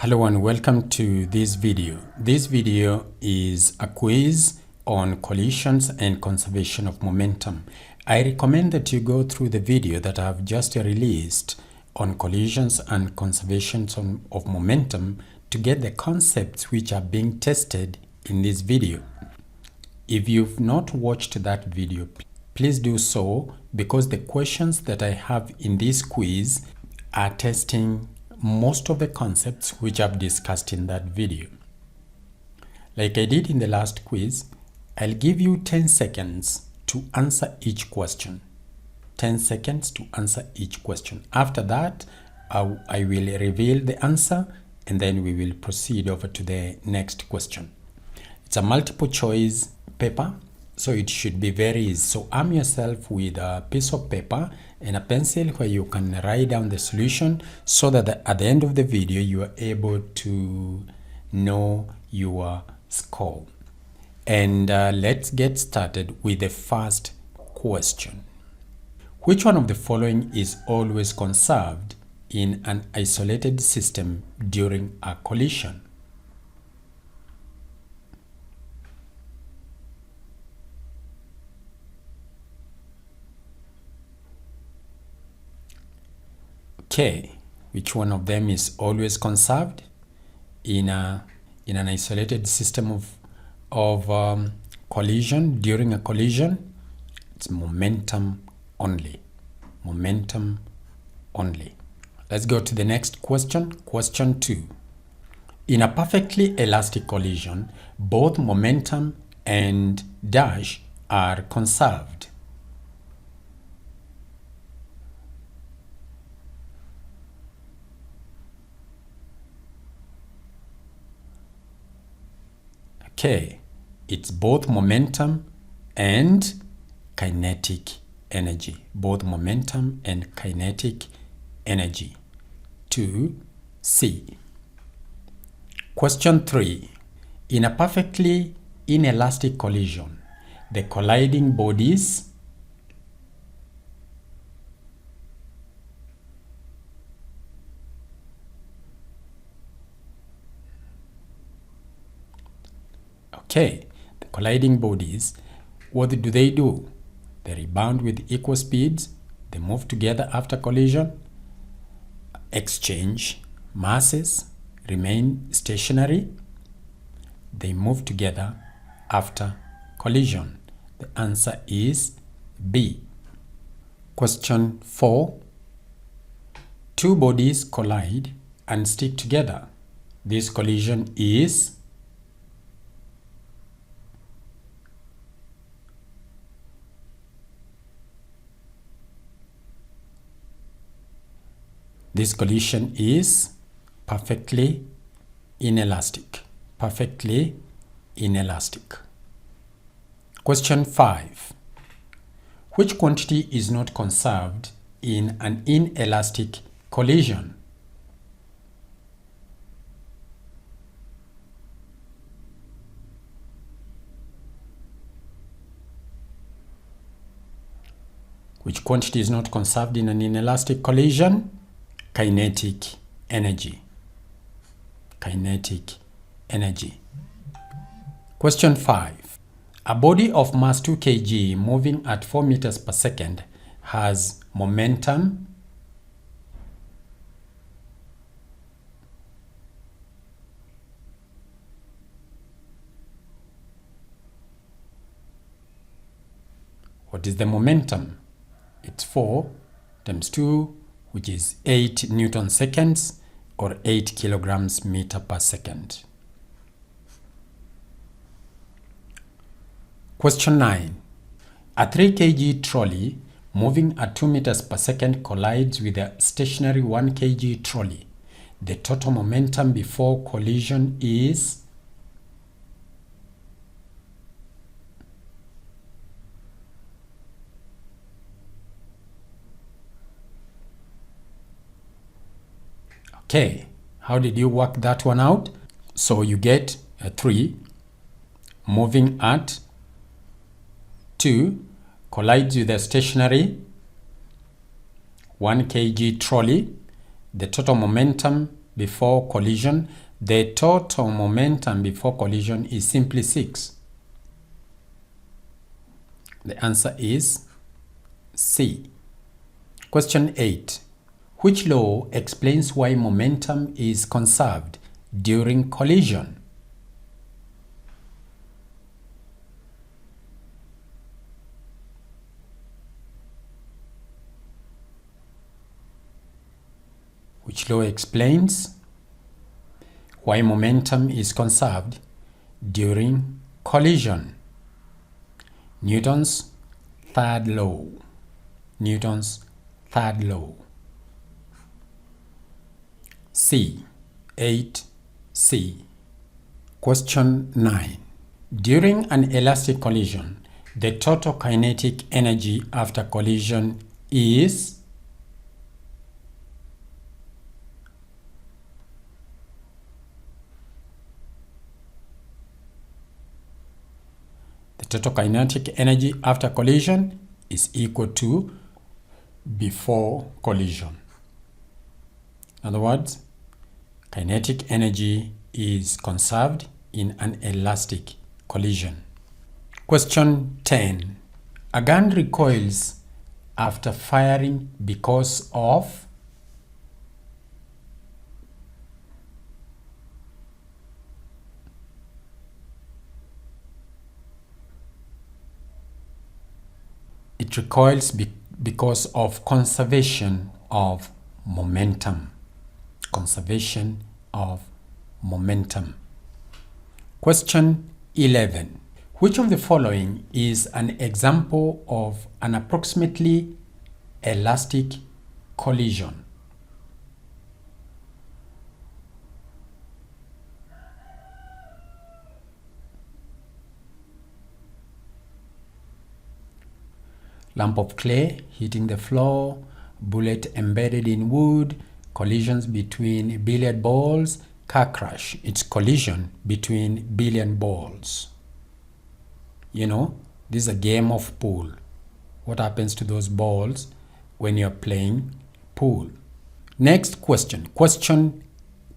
Hello and welcome to this video. This video is a quiz on collisions and conservation of momentum. I recommend that you go through the video that I have just released on collisions and conservation of momentum to get the concepts which are being tested in this video. If you've not watched that video, please do so, because the questions that I have in this quiz are testing most of the concepts which I've discussed in that video. Like I did in the last quiz, I'll give you 10 seconds to answer each question. 10 seconds to answer each question. After that, I will reveal the answer and then we will proceed over to the next question. It's a multiple choice paper, so it should be very easy. So arm yourself with a piece of paper and a pencil where you can write down the solution, so that at the end of the video you are able to know your score. And let's get started with the first question. Which one of the following is always conserved in an isolated system during a collision? Okay, which one of them is always conserved in an isolated system of collision during a collision? It's momentum only. Momentum only. Let's go to the next question. Question 2. In a perfectly elastic collision, both momentum and dash are conserved. Okay, it's both momentum and kinetic energy. Both momentum and kinetic energy. 2C. Question 3. In a perfectly inelastic collision, the colliding bodies Okay, the colliding bodies, what do? They rebound with equal speeds, they move together after collision, exchange masses, remain stationary, they move together after collision. The answer is B. Question 4. Two bodies collide and stick together. This collision is This collision is perfectly inelastic. Perfectly inelastic. Question 5. Which quantity is not conserved in an inelastic collision? Which quantity is not conserved in an inelastic collision? Kinetic energy. Kinetic energy. Question 5. A body of mass 2 kg moving at 4 meters per second has momentum What is the momentum? It's 4 times 2, which is 8 Newton seconds, or 8 kilograms meter per second. Question 9. A 3 kg trolley moving at 2 meters per second collides with a stationary 1 kg trolley. The total momentum before collision is Okay, how did you work that one out? So you get a 3 moving at 2 collides with a stationary 1 kg trolley. The total momentum before collision, the total momentum before collision is simply 6. The answer is C. Question 8. Which law explains why momentum is conserved during collision? Which law explains why momentum is conserved during collision? Newton's third law. Newton's third law. C. 8C. Question 9. During an elastic collision, the total kinetic energy after collision is... The total kinetic energy after collision is equal to before collision. In other words, kinetic energy is conserved in an elastic collision. Question 10. A gun recoils after firing because of... It recoils because of conservation of momentum. Conservation of momentum. Question 11. Which of the following is an example of an approximately elastic collision? Lump of clay hitting the floor, bullet embedded in wood, collisions between billiard balls, car crash. It's collision between billiard balls. You know, this is a game of pool. What happens to those balls when you're playing pool? Next question. Question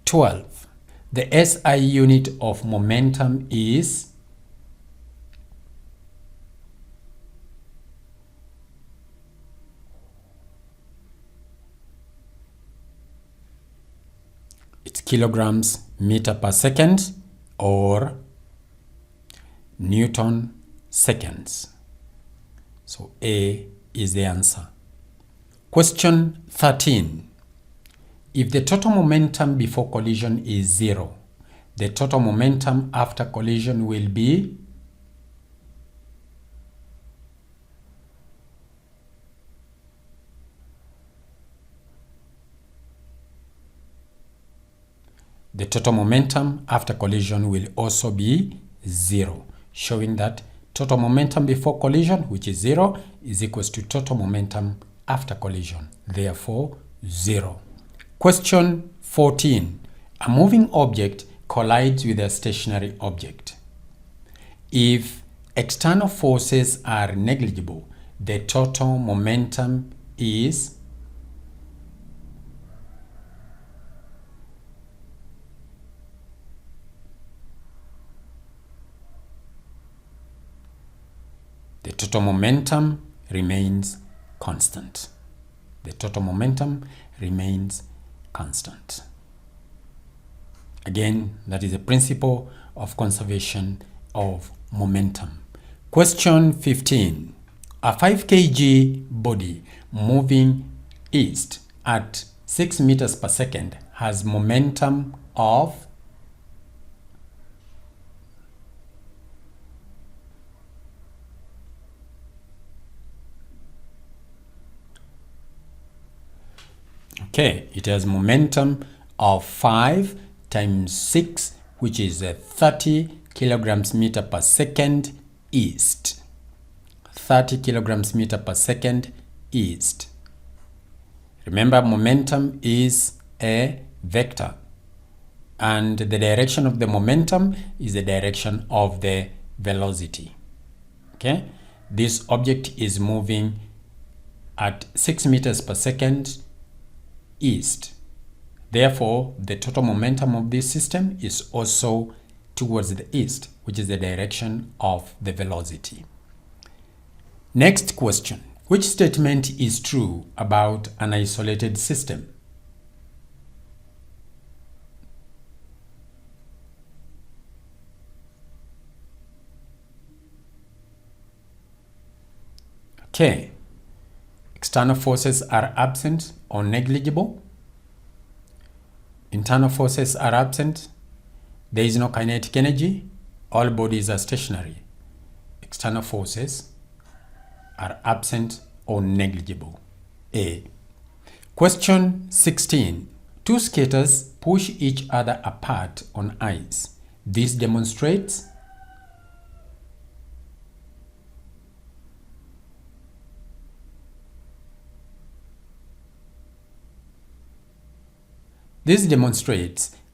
12. The SI unit of momentum is... It's kilograms meter per second or Newton seconds. So A is the answer. Question 13. If the total momentum before collision is 0, the total momentum after collision will be... The total momentum after collision will also be 0, showing that total momentum before collision, which is 0, is equals to total momentum after collision, therefore 0. Question 14. A moving object collides with a stationary object. If external forces are negligible, the total momentum is... The total momentum remains constant. The total momentum remains constant. Again, that is the principle of conservation of momentum. Question 15. A 5 kg body moving east at 6 meters per second has momentum of... Okay, it has momentum of 5 times 6, which is 30 kilograms meter per second east. 30 kilograms meter per second east. Remember, momentum is a vector, and the direction of the momentum is the direction of the velocity. Okay, this object is moving at 6 meters per second east. Therefore, the total momentum of this system is also towards the east, which is the direction of the velocity. Next question. Which statement is true about an isolated system? Okay. External forces are absent or negligible. Internal forces are absent. There is no kinetic energy. All bodies are stationary. External forces are absent or negligible. A. Question 16. Two skaters push each other apart on ice. This demonstrates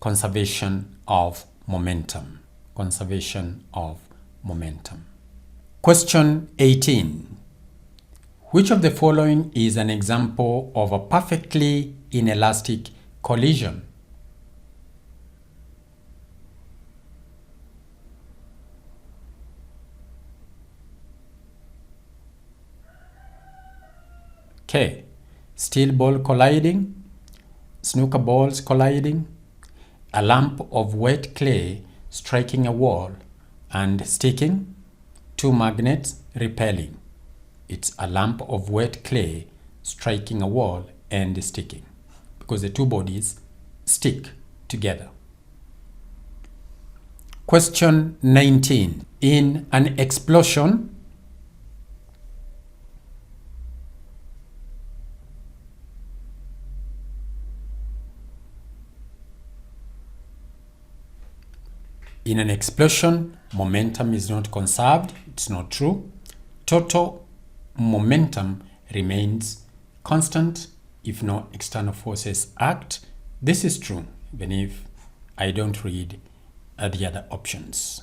conservation of momentum. Conservation of momentum. Question 18. Which of the following is an example of a perfectly inelastic collision? Okay. Steel ball colliding, snooker balls colliding, a lump of wet clay striking a wall and sticking, two magnets repelling. It's a lump of wet clay striking a wall and sticking, because the two bodies stick together. Question 19. In an explosion, momentum is not conserved. It's not true. Total momentum remains constant if no external forces act. This is true, even if I don't read the other options.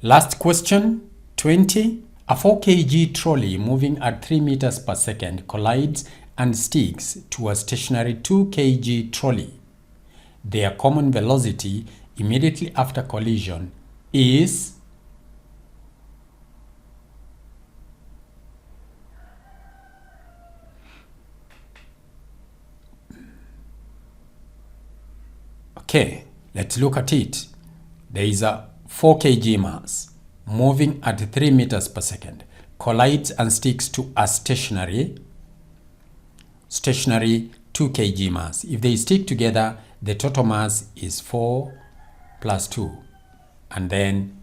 Last question, 20. A 4 kg trolley moving at 3 meters per second collides and sticks to a stationary 2 kg trolley. Their common velocity immediately after collision is okay, let's look at it. There is a 4 kg mass moving at 3 meters per second, collides and sticks to a stationary 2 kg mass. If they stick together, the total mass is 4 plus 2, and then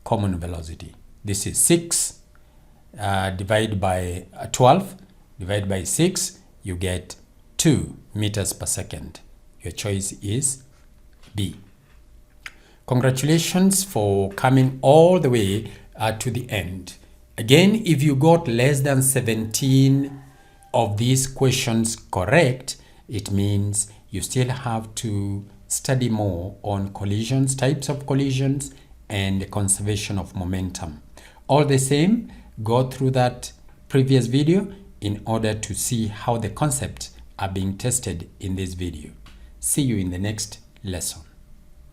common velocity. This is 6 divided by 12, divided by 6, you get 2 meters per second. Your choice is B. Congratulations for coming all the way to the end. Again, if you got less than 17 of these questions correct, it means you still have to study more on collisions, types of collisions, and conservation of momentum. All the same, go through that previous video in order to see how the concepts are being tested in this video. See you in the next lesson.